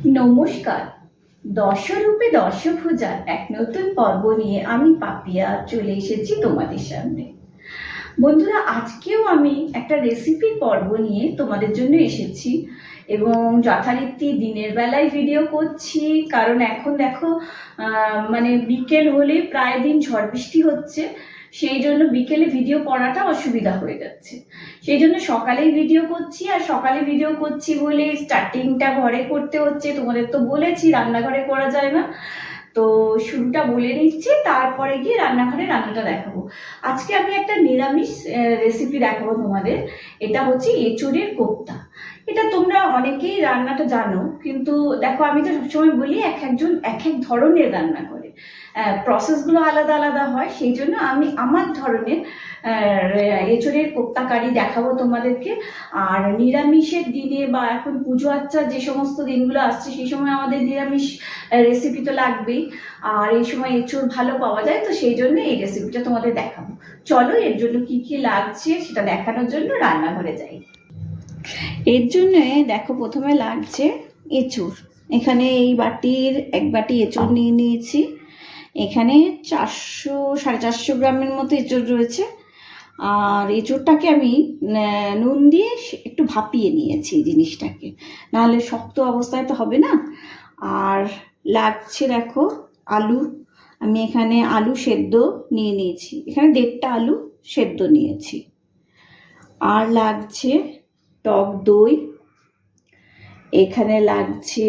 নমস্কার। দশরূপে দশভুজার এক নতুন পর্ব নিয়ে আমি পাপিয়া চলে এসেছি তোমাদের সামনে। বন্ধুরা, আজকেও আমি একটা রেসিপির পর্ব নিয়ে তোমাদের জন্য এসেছি এবং যথারীতি দিনের বেলায় ভিডিও করছি, কারণ এখন দেখো মানে বিকেল হলে প্রায় দিন ঝড় বৃষ্টি হচ্ছে, সেই জন্য বিকেলে ভিডিও করাটা অসুবিধা হয়ে যাচ্ছে। সেই জন্য সকালেই ভিডিও করছি, আর সকালে ভিডিও করছি বলে স্টার্টিংটা ঘরে করতে হচ্ছে। তোমাদের তো বলেছি রান্নাঘরে করা যায় না, তো শুরুটা বলে নিচ্ছি, তারপরে গিয়ে রান্নাঘরে রান্নাটা দেখাবো। আজকে আমি একটা নিরামিষ রেসিপি দেখাবো তোমাদের। এটা হচ্ছে এঁচোড়ের কোপ্তা। এটা তোমরা অনেকেই রান্নাটা জানো, কিন্তু দেখো আমি তো সবসময় বলি এক একজন এক এক ধরনের রান্না করে, প্রসেসগুলো আলাদা আলাদা হয়। সেই জন্য আমি আমার ধরনের এঁচোড়ের কোপ্তা কারি দেখাবো তোমাদেরকে। আর নিরামিষের দিনে বা এখন পুজো আচ্চা যে সমস্ত দিনগুলো আসছে, সেই সময় আমাদের নিরামিষ রেসিপি তো লাগবেই, আর এই সময় এঁচোড় ভালো পাওয়া যায়, তো সেই জন্য এই রেসিপিটা তোমাদের দেখাবো। চলো, এর জন্য কি কি লাগছে সেটা দেখানোর জন্য রান্নাঘরে যাই। এর জন্য দেখো প্রথমে লাগছে এঁচোড়। এখানে এই বাটির এক বাটি এঁচোড় নিয়ে নিয়েছি। এখানে 400-450 গ্রামের মতো এঁচোড় রয়েছে। আর এঁচোড়টাকে আমি নুন দিয়ে একটু ভাপিয়ে নিয়েছি জিনিসটাকে, নাহলে শক্ত অবস্থায় তো হবে না। আর লাগছে দেখো আলু। আমি এখানে আলু সেদ্ধ নিয়ে নিয়েছি, এখানে 1.5টা আলু সেদ্ধ নিয়েছি। আর লাগছে টক দই। এখানে লাগছে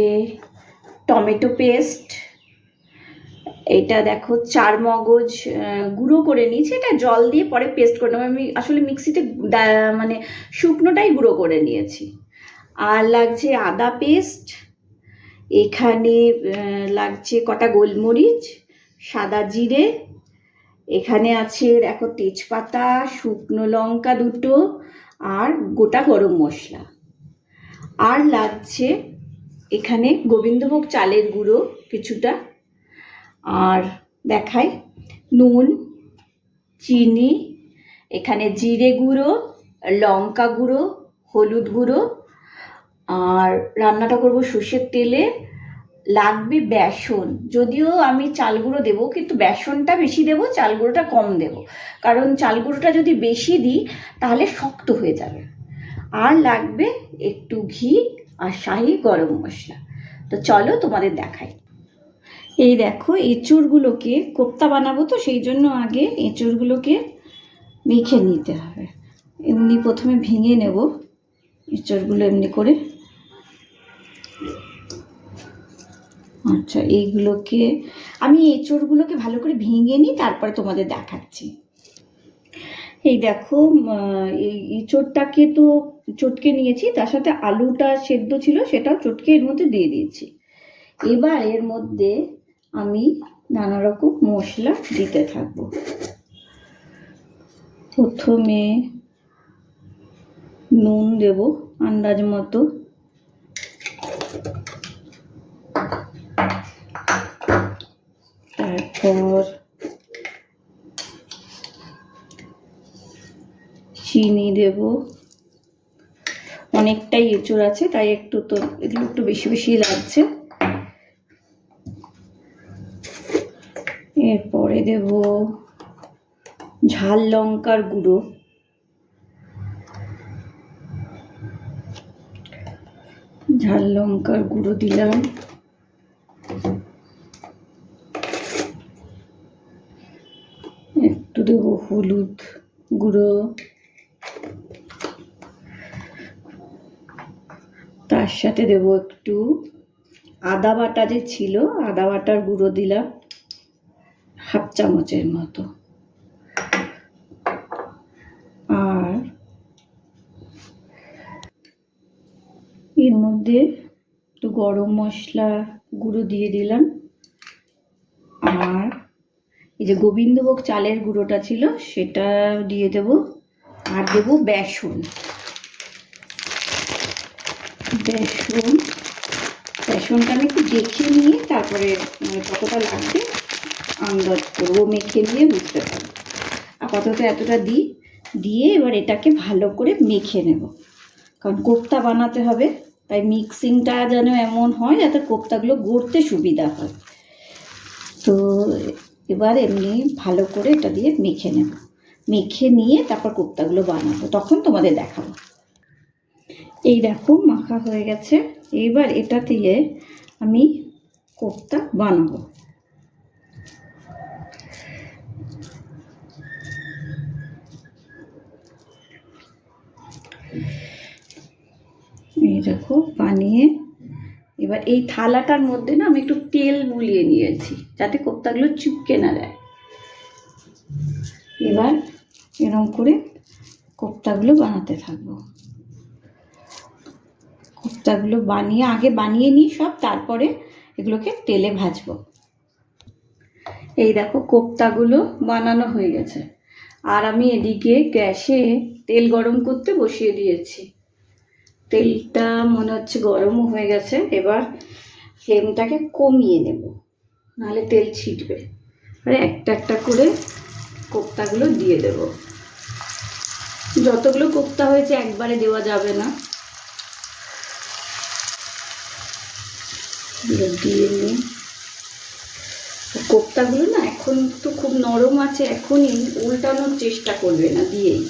টমেটো পেস্ট। এটা দেখো 4 মগজ গুঁড়ো করে নিয়েছি, এটা জল দিয়ে পরে পেস্ট করে নেবো। আমি আসলে মিক্সিতে মানে শুকনোটাই গুঁড়ো করে নিয়েছি। আর লাগছে আদা পেস্ট। এখানে লাগছে কটা গোলমরিচ, সাদা জিরে। এখানে আছে দেখো তেজপাতা, শুকনো লঙ্কা 2টো, আর গোটা গরম মশলা। আর লাগছে এখানে গোবিন্দভোগ চালের গুঁড়ো কিছুটা। আর দেখাই নুন, চিনি, এখানে জিরে গুঁড়ো, লঙ্কা গুঁড়ো, হলুদ গুঁড়ো। আর রান্নাটা করব সর্ষের তেলে। লাগবে বেসন, যদিও আমি চাল গুঁড়ো দেবো, কিন্তু বেসনটা বেশি দেবো, চাল গুঁড়োটা কম দেবো, কারণ চাল গুঁড়োটা যদি বেশি দিই তাহলে শক্ত হয়ে যাবে। আর লাগবে একটু ঘি আর শাহি গরম মশলা। তো চলো তোমাদের দেখাই। এই দেখো এঁচোড়গুলোকে কোপ্তা বানাবো, তো সেই জন্য আগে এঁচোড়গুলোকে মেখে নিতে হবে। এমনি প্রথমে ভেঙে নেব এঁচোড়গুলো এমনি করে। আচ্ছা, এইগুলোকে আমি এঁচোড়গুলোকে ভালো করে ভেঙে নিই, তারপরে তোমাদের দেখাচ্ছি। এই দেখো এই এঁচোড়টাকে তো চটকে নিয়েছি, তার সাথে আলুটা সেদ্ধ ছিল সেটাও চটকে এর মধ্যে দিয়ে দিয়েছি। এবার এর মধ্যে আমি নানা রকম মশলা দিতে থাকবো। প্রথমে নুন দেব আন্দাজ মতো, তারপর চিনি দেব। অনেকটাই এঁচোড় আছে তাই একটু তো এগুলো একটু বেশি বেশি লাগছে। এরপরে দেব ঝাল লঙ্কার গুঁড়ো, ঝাল লঙ্কার গুঁড়ো দিলাম। একটু দেব হলুদ গুঁড়ো, তার সাথে দেব একটু আদা বাটা যে ছিল আদা বাটার গুঁড়ো দিলাম 1/2 চামচের মতো। আর এর মধ্যে একটু গরম মশলা গুঁড়ো দিয়ে দিলাম। আর এই যে গোবিন্দভোগ চালের গুঁড়োটা ছিল সেটা দিয়ে দেব। আর দেব বেসন। বেসনটা আমি একটু দেখে নিয়ে তারপরে কতটা লাগবে আন্দাজ করবো, মেখে নিয়ে বুঝতে পারবো। আপাতত এতটা দিয়ে এবার এটাকে ভালো করে মেখে নেব, কারণ কোপ্তা বানাতে হবে, তাই মিক্সিংটা যেন এমন হয় যাতে কোপ্তাগুলো গড়তে সুবিধা হয়। তো এবার এমনি ভালো করে এটা দিয়ে মেখে নেব, মেখে নিয়ে তারপর কোপ্তাগুলো বানাবো, তখন তোমাদের দেখাবো। এই দেখো মাখা হয়ে গেছে, এইবার এটা দিয়ে আমি কোপ্তা বানাবো। এই দেখো বানিয়ে এবার এই থালাটার মধ্যে না আমি একটু তেল বুলিয়ে নিয়েছি যাতে কোপ্তাগুলো চুপকে না যায়। এবার এরকম করে কোপ্তাগুলো বানাতে থাকবো। কোপ্তাগুলো আগে বানিয়ে নিই সব, তারপরে এগুলোকে তেলে ভাজবো। এই দেখো কোপ্তাগুলো বানানো হয়ে গেছে, আর আমি এদিকে গ্যাসে তেল গরম করতে বসিয়ে দিয়েছি। তেলটা মনে হচ্ছে গরমও হয়ে গেছে, এবার ফ্লেমটাকে কমিয়ে নেব, নাহলে তেল ছিটবে। এবারে একটা একটা করে কোপ্তাগুলো দিয়ে দেব। যতগুলো কোপ্তা হয়েছে একবারে দেওয়া যাবে না, দিয়ে নিই। কোপ্তাগুলো না এখন তো খুব নরম আছে, এখনই উল্টানোর চেষ্টা করবে না, দিয়েই।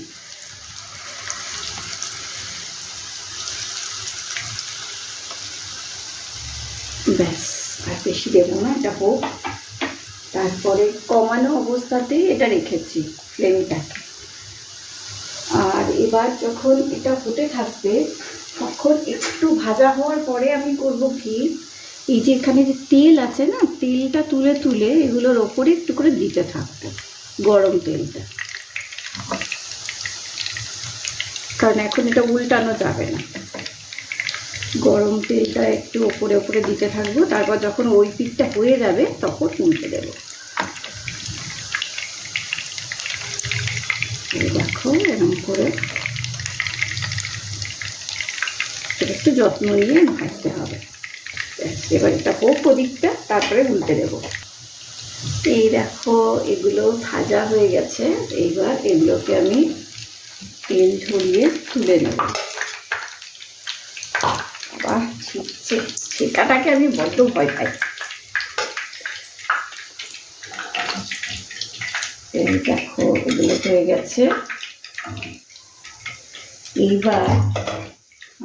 ব্যাস, আর বেশি দেবো না, এটা হোক। তারপরে কমানো অবস্থাতেই এটা রেখেছি ফ্লেমটাকে। আর এবার যখন এটা হতে থাকবে তখন একটু ভাজা হওয়ার পরে আমি করব কি, এই যে এখানে যে তেল আছে না, তেলটা তুলে তুলে এগুলোর ওপরে একটু করে দিতে থাকবো, গরম তেলটা, কারণ এখন এটা উল্টানো যাবে না। গরম তেলটা একটু ওপরে ওপরে দিতে থাকবো, তারপর যখন ওই পিঠটা হয়ে যাবে তখন উল্টে দেবো। দেখো এরকম করে একটু যত্ন নিয়ে ভাজতে হবে। এবার এটা হোক ওদিকটা, তারপরে উল্টে দেবো। এই দেখো এগুলো ভাজা হয়ে গেছে, এইবার এগুলোকে আমি তেল ঝরিয়ে তুলে নেব। বাহ, ছিটছে, ছেঁকাটাকে আমি বড্ড ভয় পাই। এই দেখো এগুলো হয়ে গেছে, এইবার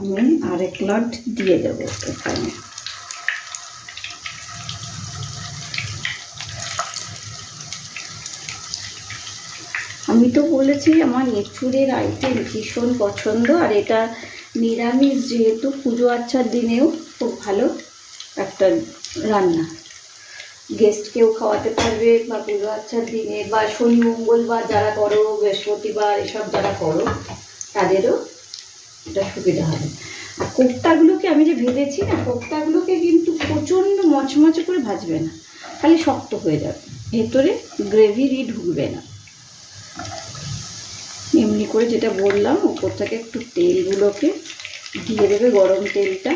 আমি আরেক লট দিয়ে দেবো এখানে। আমি তো বলেছি আমার এঁচুড়ের আইটেম ভীষণ পছন্দ, আর এটা নিরামিষ যেহেতু, পুজো আচ্ছার দিনেও খুব ভালো একটা রান্না। গেস্টকেও খাওয়াতে পারবে, বা পুজো আচ্ছার দিনে, বা শনি মঙ্গলবার যারা করো, বৃহস্পতিবার এসব যারা করো তাদেরও এটা সুবিধা হবে। আর কোপ্তাগুলোকে আমি যে ভেজেছি না, কোপ্তাগুলোকে কিন্তু প্রচণ্ড মচমচে করে ভাজবে না, খালি শক্ত হয়ে যাবে, ভেতরে গ্রেভিরই ঢুকবে না। এমনি করে যেটা বললাম, উপর থেকে একটু তেলগুলোকে দিয়ে দেবে, গরম তেলটা।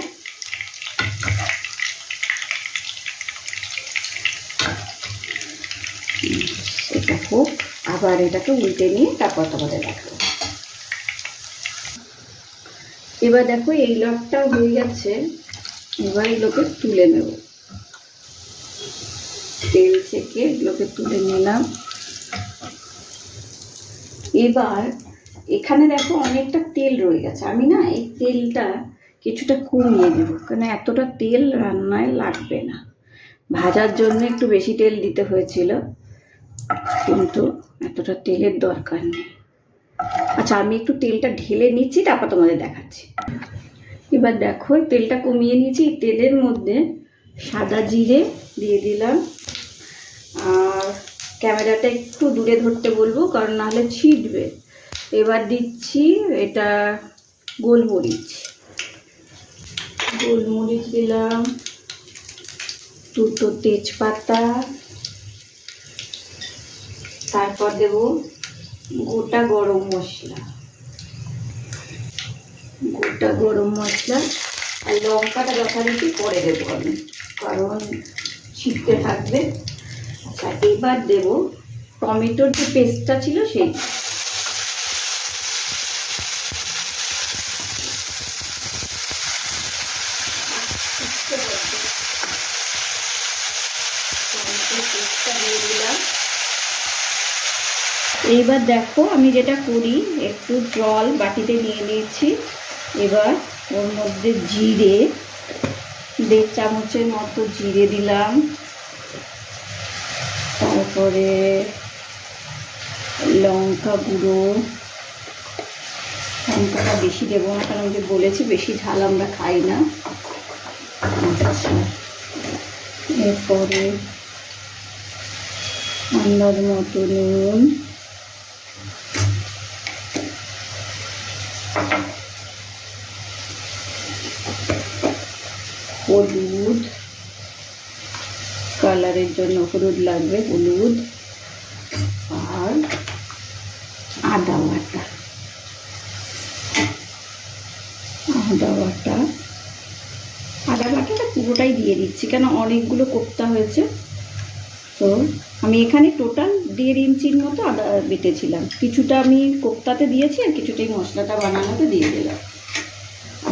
এটা হোক, আবার এটাকে উল্টে নিয়ে তারপর তোমাদের দেখাবো। এবার দেখো এই লটটা হয়ে গেছে, এবার এগুলোকে তুলে নেব, তেল থেকে এগুলোকে তুলে নিলাম। এবার এখানে দেখো অনেকটা তেল রয়ে গেছে, আমি না এই তেলটা কিছুটা কমিয়ে দেব, কারণ এতটা তেল রান্নায় লাগবে না। ভাজার জন্য একটু বেশি তেল দিতে হয়েছিল, কিন্তু এতটা তেলের দরকার নেই। আচ্ছা, আমি একটু তেলটা ঢেলে নিচ্ছি, তারপর তোমাদের দেখাচ্ছি। এবার দেখো তেলটা কমিয়ে নিয়েছি, তেলের মধ্যে সাদা জিরে দিয়ে দিলাম, আর ক্যামেরাটা একটু দূরে ধরতে বলবো, কারণ নাহলে ছিটবে। এবার দিচ্ছি এটা গোলমরিচ, গোলমরিচ দিলাম, দুটো তেজপাতা, তারপর দেব গোটা গরম মশলা, গোটা গরম মশলা, আর লঙ্কাটা যথারীতি পরে দেবো আমি, কারণ ছিটতে থাকবে। আচ্ছা, এবার দেব টমেটোর যে পেস্টটা ছিল সেই, দিয়ে দিলাম। এইবার দেখো আমি যেটা করি, একটু জল বাটিতে নিয়ে নিয়েছি। এবার ওর মধ্যে জিরে, 1.5 চামচের মতো জিরে দিলাম। তারপরে লঙ্কা গুঁড়ো, লঙ্কাটা বেশি দেবো না কারণ যে বলেছি বেশি ঝাল আমরা খাই না। আচ্ছা, এরপরে আন্দাজ মতো নুন, হলুদ, কালারের জন্য হলুদ লাগবে, হলুদ, আর আদা বাটা। আদা বাটাটা পুরোটাই দিয়ে দিচ্ছি, কেন অনেকগুলো কোপ্তা হয়েছে তো। আমি এখানে টোটাল 1.5 ইঞ্চির মতো আদা বেটেছিলাম, কিছুটা আমি কোপ্তাতে দিয়েছি আর কিছুটাই মশলাটা বানানোতে দিয়ে দিলাম।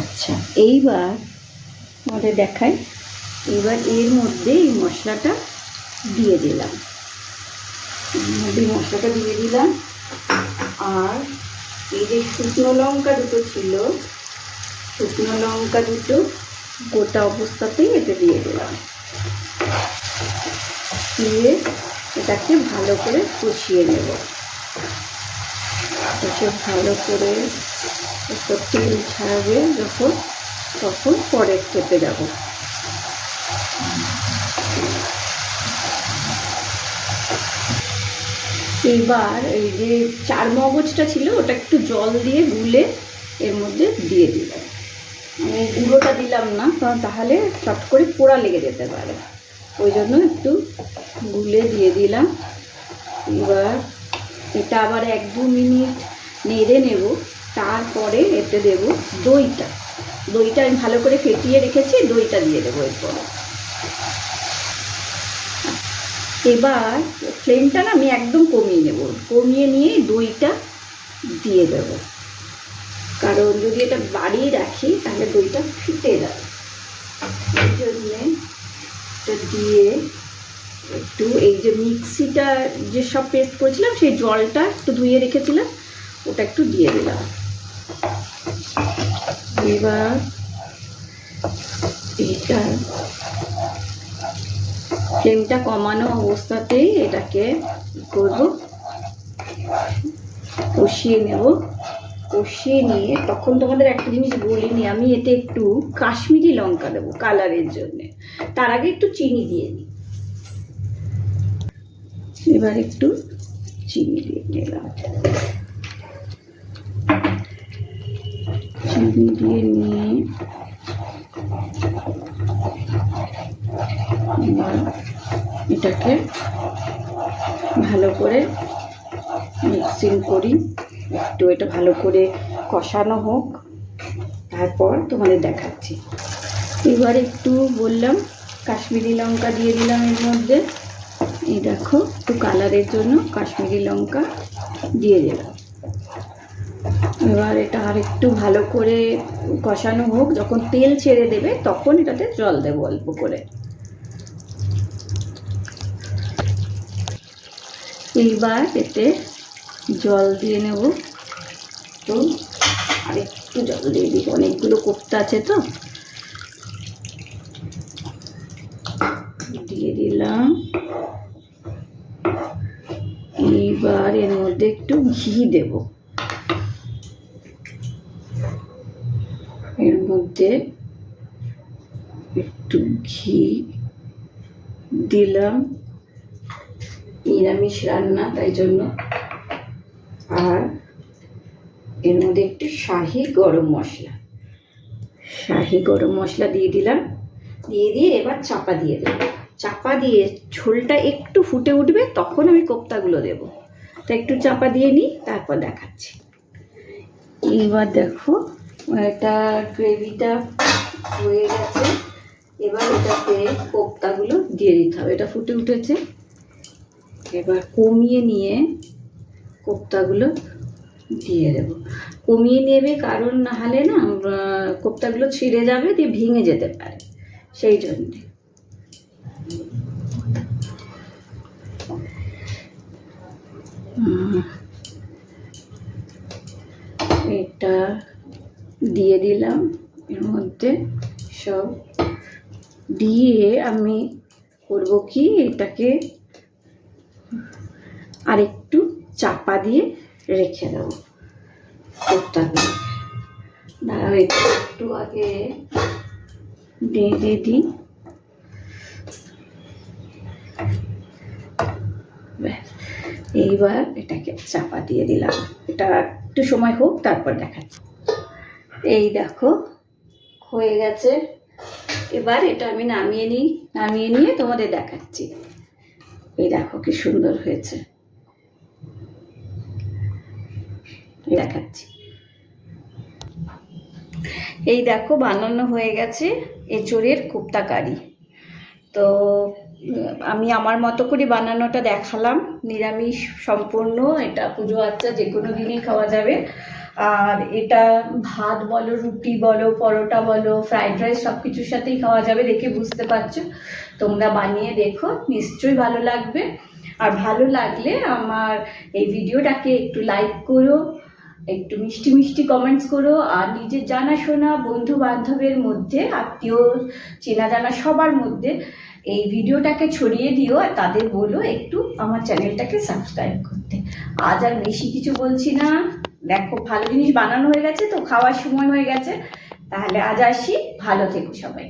আচ্ছা, এইবার আমাদের দেখাই। এবার এর মধ্যে এই মশলাটা দিয়ে দিলাম, আর এই যে শুকনো লঙ্কা দুটো ছিল, শুকনো লঙ্কা দুটো গোটা অবস্থাতেই এতে দিয়ে দিলাম। দিয়ে এটাকে ভালো করে কষিয়ে নেব। ভালো করে একটু তেল ছাড়বে যখন, তখন পরে খেতে যাব। এবার এই যে 4 মগজটা ছিল ওটা একটু জল দিয়ে গুলে এর মধ্যে দিয়ে দিলাম। আমি গুঁড়োটা দিলাম না, কারণ তাহলে চট করে পোড়া লেগে যেতে পারে, ওই জন্য একটু গুলে দিয়ে দিলাম। এবার এটা আবার 1-2 মিনিট নেড়ে নেব। তারপরে এতে দেব দইটা আমি ভালো করে ফেটিয়ে রেখেছি, দইটা দিয়ে দেবো এরপরে। এবার ফ্লেমটা না আমি একদম কমিয়ে নেব, কমিয়ে নিয়ে দইটা দিয়ে দেব, কারণ যদি এটা বাড়িয়ে রাখি তাহলে দইটা ফিটে যাবে। এই জন্যে এটা দিয়ে একটু, এই যে মিক্সিটা যে সব পেস্ট করেছিলাম সেই জলটা একটু ধুয়ে রেখেছিলাম, ওটা একটু দিয়ে দিলাম। এবার এটা ফ্লেমটা কমানো অবস্থাতেই এটাকে করব, কষিয়ে নেব। কষিয়ে নিয়ে তখন তোমাদের একটা জিনিস বলিনি, আমি এতে একটু কাশ্মীরি লঙ্কা দেবো কালারের জন্যে। তার আগে একটু চিনি দিয়ে নিই। এবার একটু চিনি দিয়ে নিলাম। চিনি দিয়ে নিয়ে এটাকে ভালো করে মিক্সিং করি। একটু এটা ভালো করে কষানো হোক, তারপর তোমাদের দেখাচ্ছি। এবার একটু বললাম কাশ্মীরি লঙ্কা দিয়ে দিলাম এর মধ্যে। এই দেখো, একটু কালারের জন্য কাশ্মীরি লঙ্কা দিয়ে দিলাম। এবার এটা আর একটু ভালো করে কষানো হোক, যখন তেল ছেড়ে দেবে তখন এটাতে জল দেবো অল্প করে। এইবার এতে জল দিয়ে নেব, তো আর একটু জল দিয়ে দিই, অনেকগুলো কোপ্তা আছে তো। দিয়ে দিলাম। এইবার এর মধ্যে একটু ঘি দেব, এর মধ্যে একটু ঘি দিলাম, নিরামিষ রান্না তাই জন্য। আর এর মধ্যে একটু শাহি গরম মশলা দিয়ে দিলাম। দিয়ে এবার চাপা দিয়ে দেব। চাপা দিয়ে ঝোলটা একটু ফুটে উঠবে, তখন আমি কোপ্তাগুলো দেব। তা একটু চাপা দিয়ে নিই, তারপর দেখাচ্ছি। এবার দেখো এটা গ্রেভিটা হয়ে গেছে। এবার এটাতে কোপ্তাগুলো দিয়ে দিতে হবে, এটা ফুটে উঠেছে। এবার কমিয়ে নিয়ে কোপ্তাগুলো দিয়ে দেব। কমিয়ে নেবে, কারণ না হলে না কোপ্তাগুলো ছিঁড়ে যাবে, দিয়ে ভেঙে যেতে পারে, সেই জন্যে। এটা দিয়ে দিলাম এর মধ্যে সব দিয়ে আমি করব কি এটাকে আরেকটু চাপা দিয়ে রেখে দেবো কোপ্তাগুলো। দাঁড়াও একটু আগে দিয়ে দিই। এইবার এটাকে চাপা দিয়ে দিলাম, এটা একটু সময় হোক তারপর দেখাচ্ছি। এই দেখো হয়ে গেছে, এবার এটা আমি নামিয়ে নিয়ে তোমাদের দেখাচ্ছি। এই দেখো কি সুন্দর হয়েছে, দেখাচ্ছি। এই দেখো বানানো হয়ে গেছে এঁচোড়ের কোপ্তা কারি। তো আমি আমার মতো করে বানানোটা দেখালাম, নিরামিষ সম্পূর্ণ, এটা পুজো আচ্ছা যে কোনো দিনই খাওয়া যাবে। আর এটা ভাত বলো, রুটি বলো, পরোটা বলো, ফ্রাইড রাইস সব কিছুর সাথেই খাওয়া যাবে, দেখে বুঝতে পারছো। তোমরা বানিয়ে দেখো, নিশ্চয়ই ভালো লাগবে। আর ভালো লাগলে আমার এই ভিডিওটাকে একটু লাইক করো, একটু মিষ্টি মিষ্টি কমেন্টস করো, আর নিজের জানাশোনা বন্ধু বান্ধবের মধ্যে, আত্মীয় চেনা জানা সবার মধ্যে এই ভিডিওটাকে ছড়িয়ে দিও, আর তাদের বলো একটু আমার চ্যানেলটাকে সাবস্ক্রাইব করতে। আজ আর বেশি কিছু বলছি না, দেখো ভালো জিনিস বানানো হয়ে গেছে, তো খাওয়ার সময় হয়ে গেছে। তাহলে আজ আসি, ভালো থেকো সবাই।